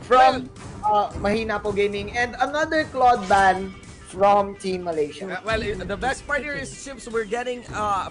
from Mahina Po Gaming, and another Claude ban from Team Malaysia. The best part here is since we're getting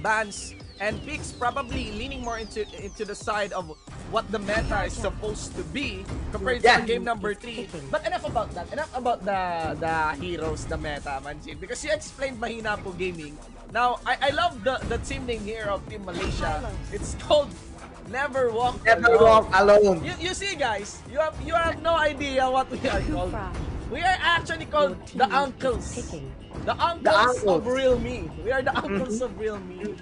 bans and picks probably leaning more into the side of what the meta is supposed to be compared to game number 3. But enough about that. Enough about the heroes, the meta, Manjin. Because you explained Mahina Po Gaming. Now, I love the team name here of Team Malaysia. It's called Never Walk Alone. You see, guys, you have no idea what we are called. We are actually called the uncles. The uncles of RealMe. We are the uncles of RealMe.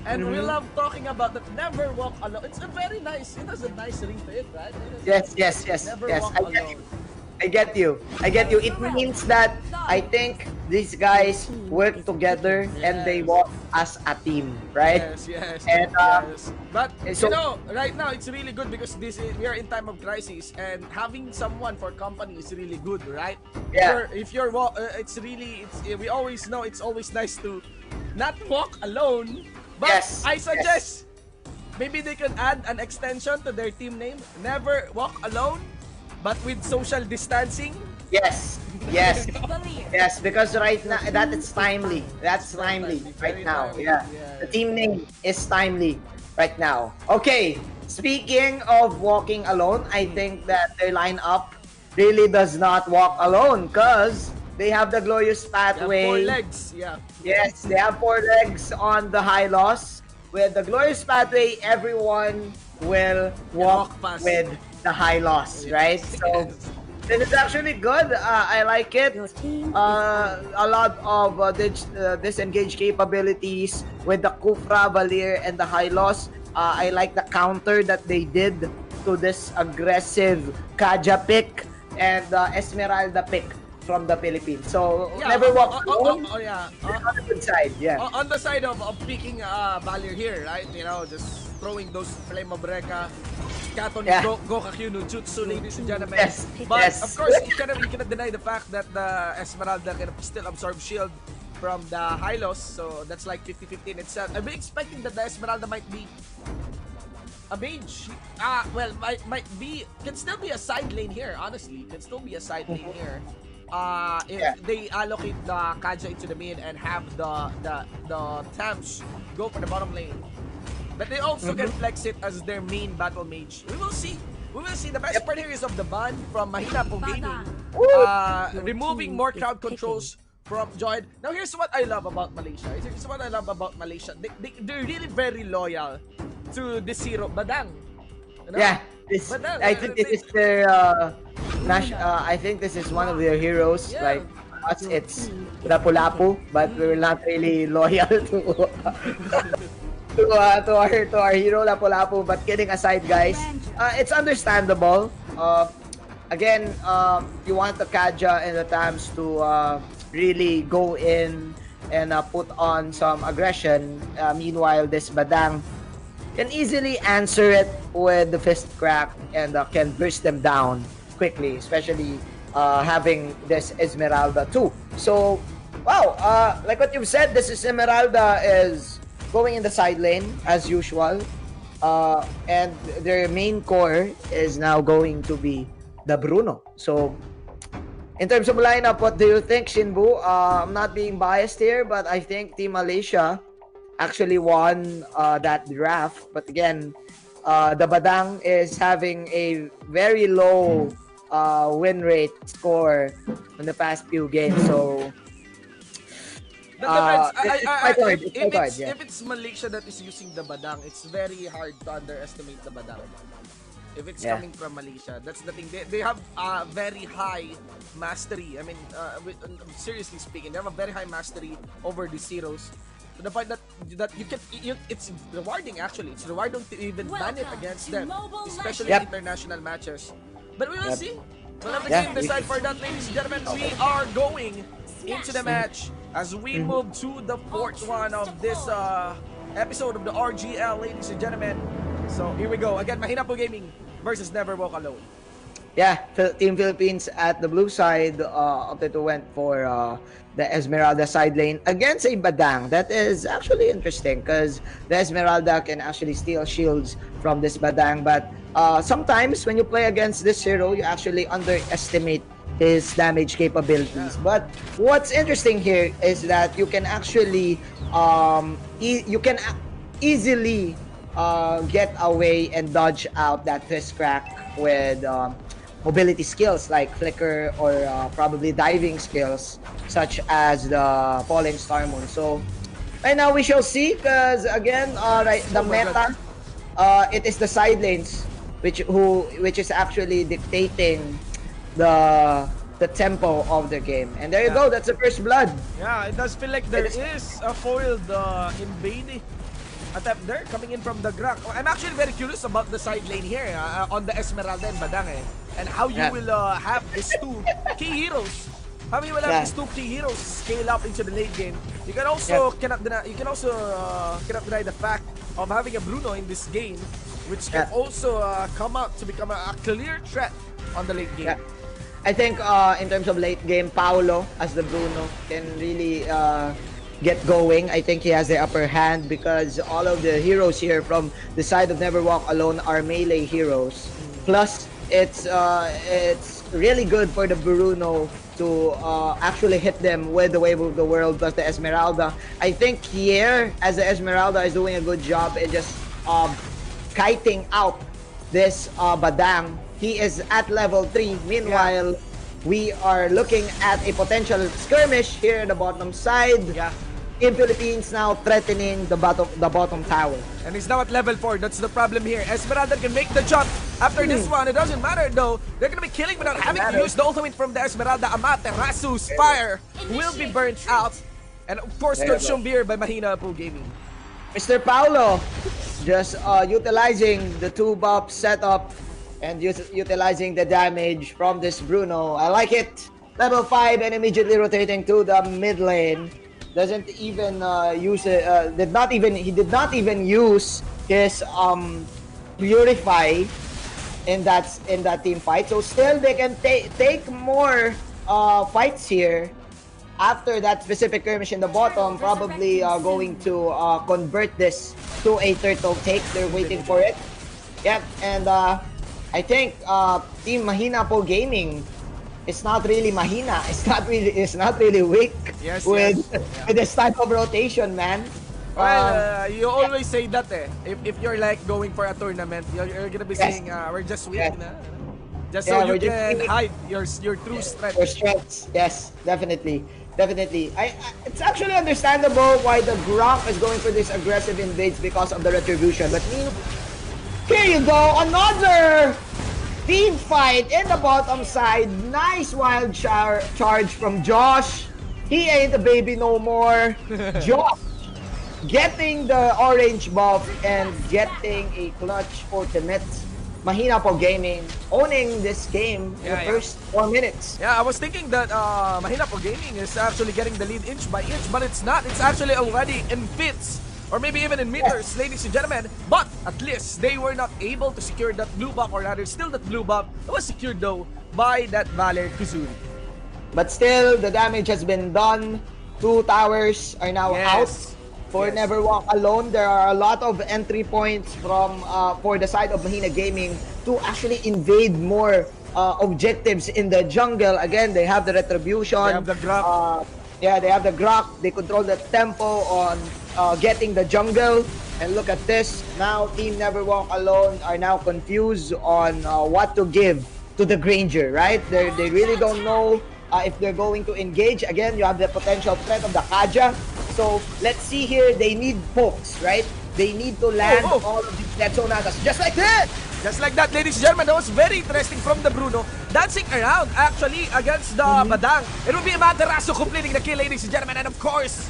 And we love talking about that. Never walk alone. It's a very nice. It has a nice ring to it, right? Yes. Never walk alone. I get you. It means that I think these guys work together and they walk as a team, right? Yes. And, yes. But so, right now it's really good because we are in time of crisis, and having someone for company is really good, right? Yeah. We always know it's always nice to not walk alone. But I suggest maybe they can add an extension to their team name. Never walk alone, but with social distancing. Yes, because right now that's timely. That's timely right now. Yeah, the team name is timely right now. Okay, speaking of walking alone, I think that their lineup really does not walk alone because they have the glorious pathway. They have 4 legs, yeah. Yes, they have 4 legs on the high loss. With the glorious pathway, everyone will walk with the high loss, right? So this is actually good. I like it. A lot of disengage capabilities with the Kufra, Valir, and the high loss. I like the counter that they did to this aggressive Kaja pick and Esmeralda pick from the Philippines. So never walk alone. On the good side, On the side of picking Valir here, right? You know, just throwing those Flame of Reka, Katon Gokakyu no Jutsu, ladies and gentlemen. But of course, you cannot deny the fact that the Esmeralda can still absorb shield from the high loss, so that's like 50-50 in itself. I've been expecting that the Esmeralda might be a mage. Can still be a side lane here, honestly. Can still be a side lane here. If they allocate the Kaja into the mid and have the Tams go for the bottom lane. But they also can flex it as their main battle mage. We will see. The best part here is of the ban from Mahina Po Gaming. Removing more crowd controls from Joyd. Now here's what I love about Malaysia. They're really very loyal to the Zero Badang. You know? Yeah. I think this is their I think this is one of their heroes. Like us, it's Lapu-Lapu, but we're not really loyal to to our hero Lapu-Lapu. But kidding aside, guys, it's understandable. Again, you want the Kaja and the Tams to really go in and put on some aggression. Meanwhile, this Badang can easily answer it with the fist crack and can burst them down quickly, especially having this Esmeralda too. So, wow, like what you've said, this Esmeralda is going in the side lane as usual, and their main core is now going to be the Bruno. So, in terms of lineup, what do you think, Shinbu? I'm not being biased here, but I think Team Malaysia actually won that draft. But again, the Badang is having a very low win rate score in the past few games. So if it's Malaysia that is using the Badang, it's very hard to underestimate the Badang. If it's coming from Malaysia, that's the thing. They have very high mastery. I mean, seriously speaking, they have a very high mastery over the Zeros. To the point that it's rewarding actually. It's rewarding to even ban it against them, especially in international matches. But we will see. We'll have the game decide for that, ladies and gentlemen. We are going into the match as we move to the 4th one of this episode of the RGL, ladies and gentlemen. So here we go. Again, Mahina Po Gaming versus Never Walk Alone. Yeah, Team Philippines at the blue side opted to went for the Esmeralda side lane against a Badang. That is actually interesting because the Esmeralda can actually steal shields from this Badang, but sometimes when you play against this hero, you actually underestimate his damage capabilities. But what's interesting here is that you can actually easily get away and dodge out that fist crack with mobility skills like flicker or probably diving skills such as the falling star moon. So right now we shall see, because again, right, the meta, it is the side lanes which is actually dictating the tempo of the game. And there you go, that's the first blood. Yeah, it does feel like there is a foiled invade attempt there coming in from the Grak. I'm actually very curious about the side lane here on the Esmeralda and Badang and how you will have these two key heroes. How you will have these two key heroes scale up into the late game. You can also cannot deny the fact of having a Bruno in this game, which can also come out to become a clear threat on the late game. I think in terms of late game, Paolo as the Bruno can really get going. I think he has the upper hand because all of the heroes here from the side of Never Walk Alone are melee heroes. Plus, it's really good for the Bruno to actually hit them with the Wave of the World plus the Esmeralda. I think here, as the Esmeralda is doing a good job in just kiting out this Badang. He is at level 3. Meanwhile, we are looking at a potential skirmish here in the bottom side. In Philippines now threatening the bottom tower. And he's now at level 4. That's the problem here. Esmeralda can make the jump after this one. It doesn't matter though. They're gonna be killing without having to use the ultimate from the Esmeralda. Amaterasu's fire will be burnt out. And of course, consumed here by Mahina Po Gaming. Mr. Paulo just utilizing the 2-buff setup and utilizing the damage from this Bruno. I like it. Level 5 and immediately rotating to the mid lane. Doesn't even use it. He did not even use his purify in that team fight. So still they can take more fights here. After that specific skirmish in the bottom, probably going to convert this to a turtle take. They're waiting for it. And I think Team Mahina Po Gaming is not really mahina. It's not really weak with this type of rotation, man. Well, you always say that if you're like going for a tournament, you're gonna be saying we're just weak, na? Just so you can hide your true strength. Your strengths, yes, definitely. It's actually understandable why the Gronk is going for this aggressive invades because of the retribution. But here you go, another team fight in the bottom side. Nice wild charge from Josh. He ain't a baby no more. Josh getting the orange buff and getting a clutch ultimate. Mahina Po Gaming owning this game in the first 4 minutes. Yeah, I was thinking that Mahina Po Gaming is actually getting the lead inch by inch, but it's not. It's actually already in fits, or maybe even in meters, ladies and gentlemen. But at least they were not able to secure that blue buff, or rather still that blue buff was secured though by that Valor Kuzuri. But still, the damage has been done. 2 towers are now out. For Never Walk Alone, there are a lot of entry points from for the side of Mahina Gaming to actually invade more objectives in the jungle. Again, they have the retribution. They have the Grak. They have the Grak. They control the tempo on getting the jungle. And look at this. Now, Team Never Walk Alone are now confused on what to give to the Granger, right? They really don't know if they're going to engage. Again, you have the potential threat of the Kaja. So let's see here, they need pokes, right? They need to land all of these Dead Sonatas, just like that! Just like that, ladies and gentlemen. That was very interesting from the Bruno. Dancing around, actually, against the Badang. It will be a Materasu completing the kill, ladies and gentlemen. And of course,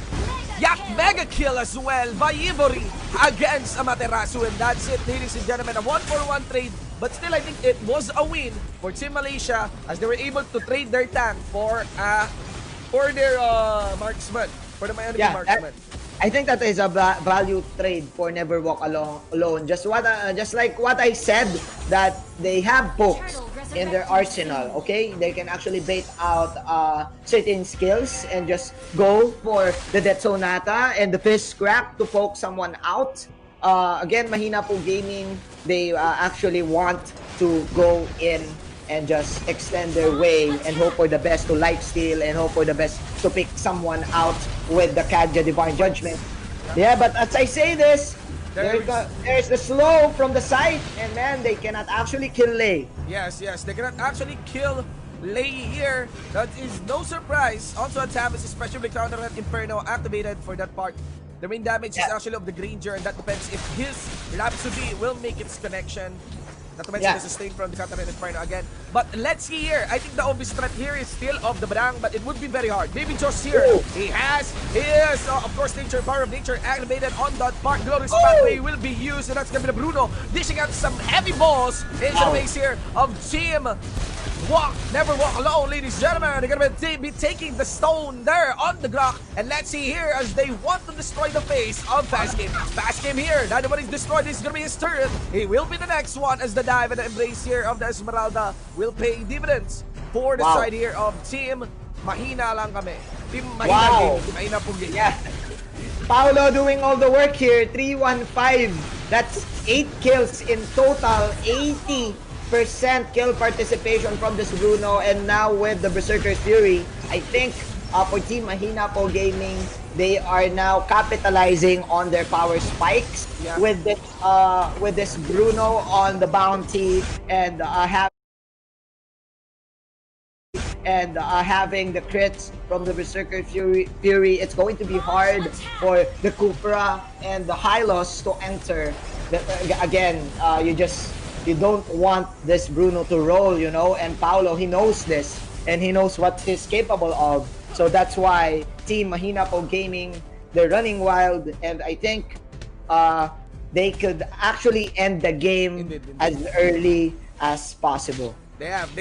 Yak mega kill as well by Ivory against Amaterasu. And that's it, ladies and gentlemen. A 1-for-1 trade. But still, I think it was a win for Team Malaysia as they were able to trade their tank for their marksman. For the enemy marksman. I think that is a value trade for Never Walk Alone. Just like what I said, that they have pokes in their arsenal. Okay, they can actually bait out certain skills and just go for the Death Sonata and the Fist Crack to poke someone out. again, Mahina po Gaming, they actually want to go in and just extend their way and hope for the best to lifesteal and hope for the best to pick someone out with the Kadja Divine Judgment. Yeah, but as I say this, there's the slow from the side, and man, they cannot actually kill Lei. Yes, they cannot actually kill Lei here. That is no surprise. Also, Atamas, especially with Counter Inferno activated for that part. The main damage is actually of the Granger, and that depends if his Rhapsody will make its connection. Not to mention the sustain from the Counter Inferno again. But let's see here. I think the obvious threat here is still of the Badang, but it would be very hard. Maybe just here. He is, of course, Nature, Power of Nature activated on that part. Glorious Pathway will be used, and that's going to be the Bruno dishing out some heavy balls into the base here of Team Never walk alone, ladies and gentlemen. They're gonna be taking the stone there on the Glock. And let's see here as they want to destroy the face of Fast Game. Fast Game here. Now nobody's destroyed. This is gonna be his turn. He will be the next one as the dive and the embrace here of the Esmeralda will pay dividends for the side here of Team Mahina lang kami. Team Mahina Team Mahina Pugi. Yeah. Paolo doing all the work here. 3-1-5. That's 8 kills in total. 80% kill participation from this Bruno, and now with the Berserker's Fury, I think for Team Mahina po Gaming, they are now capitalizing on their power spikes with this Bruno on the bounty and having the crits from the Berserker Fury. It's going to be hard for the Cupra and the Hylos to enter. Again, you don't want this Bruno to roll, you know, and Paolo, he knows this, and he knows what he's capable of. So that's why Team Mahina po Gaming, they're running wild, and I think they could actually end the game as early as possible. They have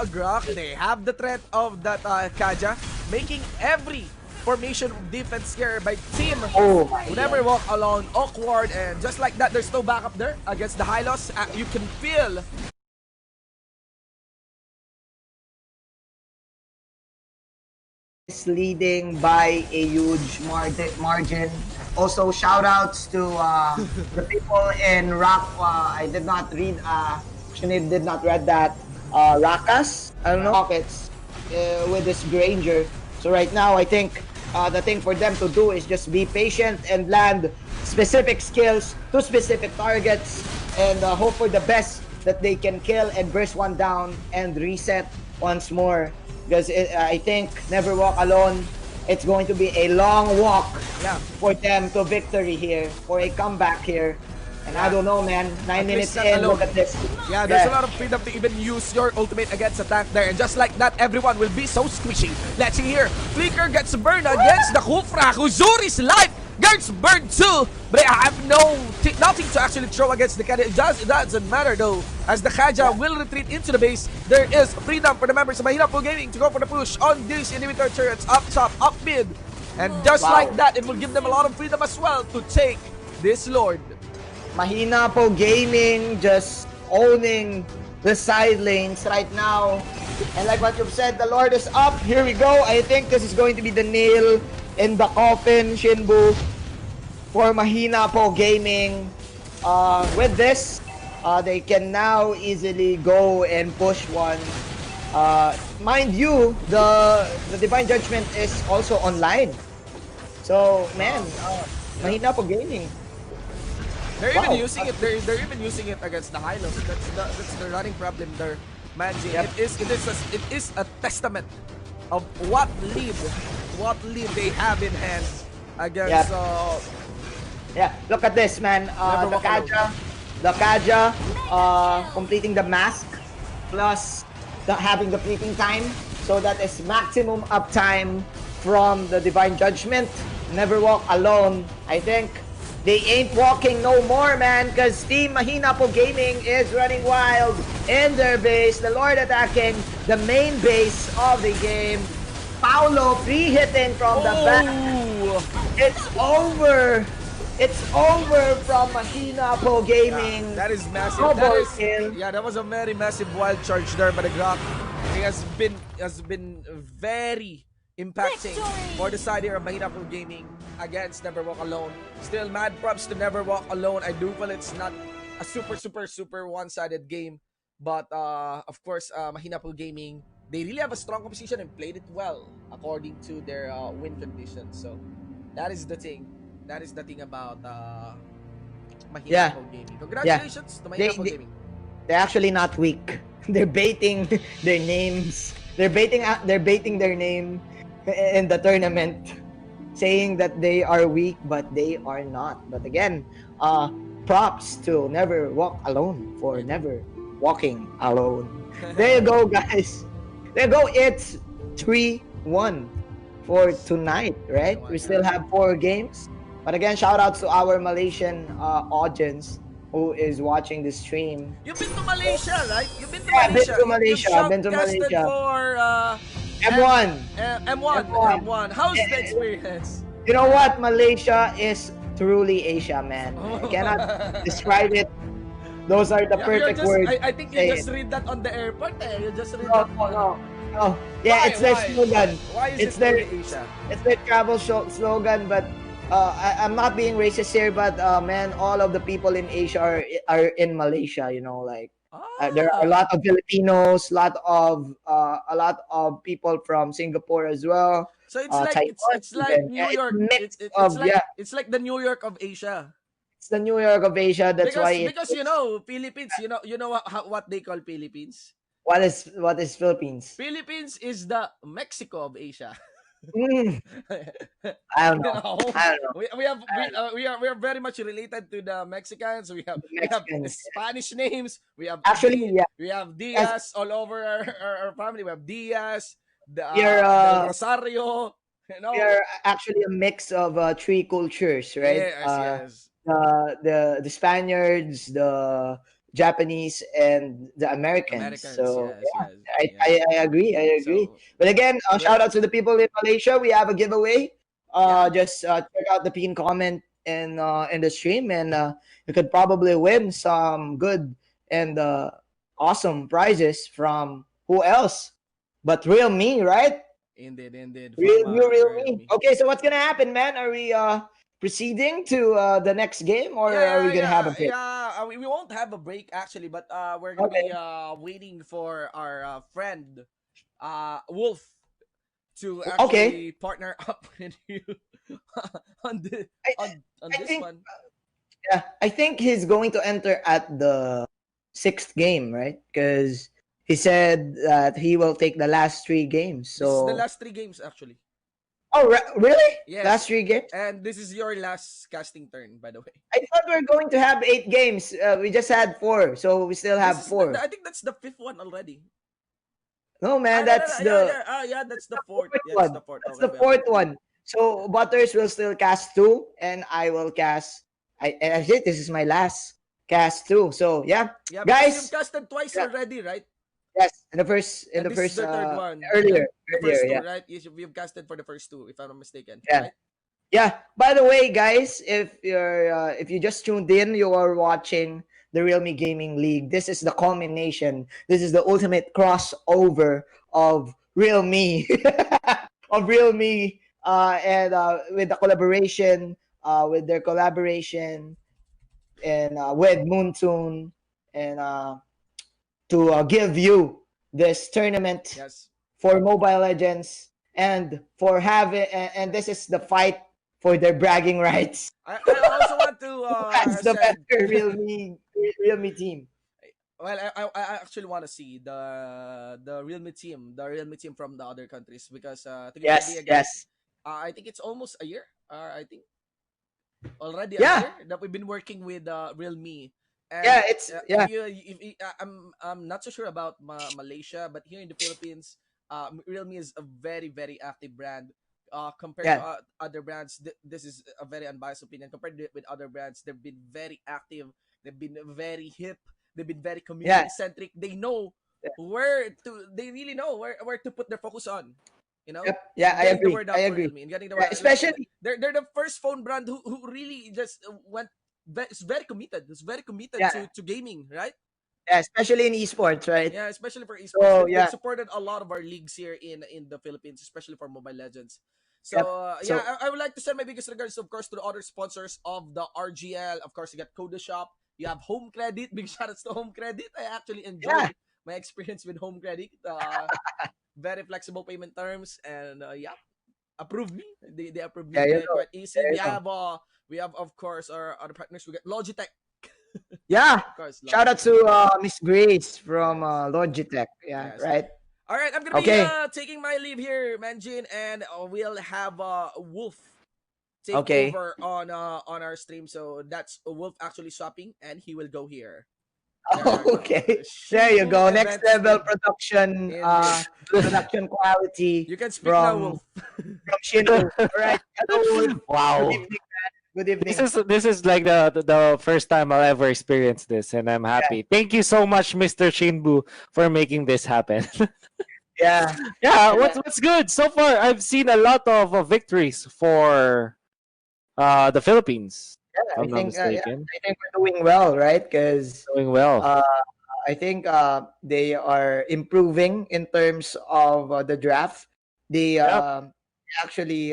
a Grok, they have the threat of that Kaja, making every formation defense here by Team who never walk alone awkward, and just like that, there's no backup there against the Hylos. You can feel leading by a huge margin. Also, shout outs to the people in Rock. I did not read. Shanib did not read that. Rakas, I don't know, pockets with this Granger. So right now, I think the thing for them to do is just be patient and land specific skills to specific targets, and hope for the best that they can kill and burst one down and reset once more. Because I think Never Walk Alone, it's going to be a long walk for them to victory here, for a comeback here. And I don't know, man. 9 minutes in, look at this. Yeah, there's a lot of freedom to even use your ultimate against a tank there. And just like that, everyone will be so squishy. Let's see here. Flicker gets burned against the Kufra. Kuzuri's life gets burned too. But I have nothing to actually throw against the Kaja. It doesn't matter though. As the Kaja will retreat into the base, there is freedom for the members of Mahina po Gaming to go for the push on these inhibitor turrets up top, up mid. And just like that, it will give them a lot of freedom as well to take this Lord. Mahina po Gaming just owning the side lanes right now. And like what you've said, the Lord is up. Here we go. I think this is going to be the nail in the coffin, Shinbu, for Mahina po Gaming. With this, they can now easily go and push one. Mind you, the Divine Judgment is also online. So, man, Mahina po Gaming. They're even using it. They're even using it against the Hylos. That's the running problem there, Manji. It is a testament of what lead they have in hand against. Look at this, man. The Kaja, completing the mask plus having the fleeting time, so that is maximum uptime from the Divine Judgment. Never Walk Alone. I think they ain't walking no more, man, because Team Mahina po Gaming is running wild in their base. The Lord attacking the main base of the game. Paolo free hitting from the back. It's over. It's over from Mahina po Gaming. That is massive. That was a very massive wild charge there by the Grok. He has been very impacting for the side here of Mahina Pro Gaming against Never Walk Alone. Still, mad props to Never Walk Alone. I do feel it's not a super one-sided game, but of course, Mahina Pro Gaming, they really have a strong composition and played it well according to their win conditions. So that is the thing. That is the thing about Mahina Pro Gaming. Congratulations to Mahina Pro Gaming. They're actually not weak. They're baiting their names. They're baiting their name in the tournament, saying that they are weak, but they are not. But again, props to Never Walk Alone for never walking alone. There you go, guys. There you go. It's 3-1 for tonight, right? We still have 4 games. But again, shout out to our Malaysian audience who is watching the stream. You've been to Malaysia, right? You've been to Malaysia. Malaysia. Been to Malaysia. You've been to Malaysia. For M1. M1. How's the experience? You know what? Malaysia is truly Asia, man. I cannot describe it. Those are the perfect words. I think you just read that on the airport. You just read that. No. Yeah, Why? it's their slogan. Why is it's it their Asia? It's their travel slogan, but I'm not being racist here, but man, all of the people in Asia are in Malaysia. You know, like there are a lot of Filipinos, a lot of people from Singapore as well. So it's like Taiwan, it's like New York. It's like the New York of Asia. It's the New York of Asia. That's because you know Philippines. You know what they call Philippines. What is Philippines? Philippines is the Mexico of Asia. I don't know. We are very much related to the Mexicans. We have Spanish names. We have we have Diaz all over our family. We have Diaz, the Rosario. You know, we are actually a mix of 3 cultures, right? Yes. The Spaniards, the Japanese, and the Americans. So I agree. But again, shout out to the people in Malaysia. We have a giveaway. Just check out the pinned comment in the stream, and you could probably win some good and awesome prizes from who else but RealMe, right? Indeed. RealMe. Okay, so what's gonna happen, man? Are we proceeding to the next game, or are we gonna have a break? We won't have a break actually, but we're gonna be waiting for our friend Wolf to actually partner up with you on this one. Yeah, I think he's going to enter at the 6th game, right? Because he said that he will take the last 3 games. So this is the last 3 games actually. Oh, really? Yes. Last 3 games? And this is your last casting turn, by the way. I thought we were going to have 8 games. We just had 4, so we still have 4. I think that's the 5th one already. No, man, that's the... that's the 4th. That's the 4th. That's the 4th one. So Butters will still cast 2, and I will cast... I think this is my last cast 2. So, yeah guys... You've casted twice already, right? Yes, in the first the third one. Earlier, first 2, right? You've casted for the first 2, if I'm not mistaken. Yeah. Right? Yeah. By the way, guys, if you just tuned in, you are watching the RealMe Gaming League. This is the culmination. This is the ultimate crossover of RealMe, and with the collaboration, with their collaboration, and with Moontoon, and to give you this tournament for Mobile Legends, and for having, and this is the fight for their bragging rights. I also want to that's the better RealMe team. Well, I actually want to see the RealMe team from the other countries, because to be yes. I think it's almost a year. I think already a year that we've been working with RealMe. And I'm not so sure about Malaysia, but here in the Philippines, RealMe is a very, very active brand. Compared to other brands, this is a very unbiased opinion. Compared with other brands, they've been very active. They've been very hip. They've been very community centric. They know they really know where to put their focus on. You know? I agree. Especially they're the first phone brand who really just went. It's very committed. It's very committed to gaming, right? Yeah, especially in esports, right? Yeah, especially for esports. So They've yeah, supported a lot of our leagues here in the Philippines, especially for Mobile Legends. yep. So yeah, So I would like to send my biggest regards, of course, to the other sponsors of the RGL. Of course, you got Coda Shop. You have Home Credit. Big shoutouts to Home Credit. I actually yeah, enjoyed my experience with Home Credit. Very flexible payment terms, and yeah, approved me. They approved me there you go. quite easy. There you go. We have of course our other partners. We get Logitech, Yeah. of course, Shout out Logitech. to Miss Grace from Yes, Logitech. Yeah, yes. right. All right, I'm gonna be Okay. taking my leave here, Manjin, and we'll have Wolf take Okay. over on our stream. So that's Wolf actually swapping, and he will go here. There you go. Okay. There you Shinbu go. Next event level stream. production Indeed. production quality You can speak now, from Wolf. Shinbu. All right. Hello, Wolf. Good Wow. evening, man. Good This evening. is this is like the first time I'll ever experience this, and I'm Yeah. happy. Thank you so much, Mr. Shinbu, for making this happen. Yeah. Yeah, And what's good so far? I've seen a lot of victories for the Philippines, yeah, if I'm not mistaken. I think we're doing well, right? Because Doing well. uh, I think they are improving in terms of the draft. They Yep. actually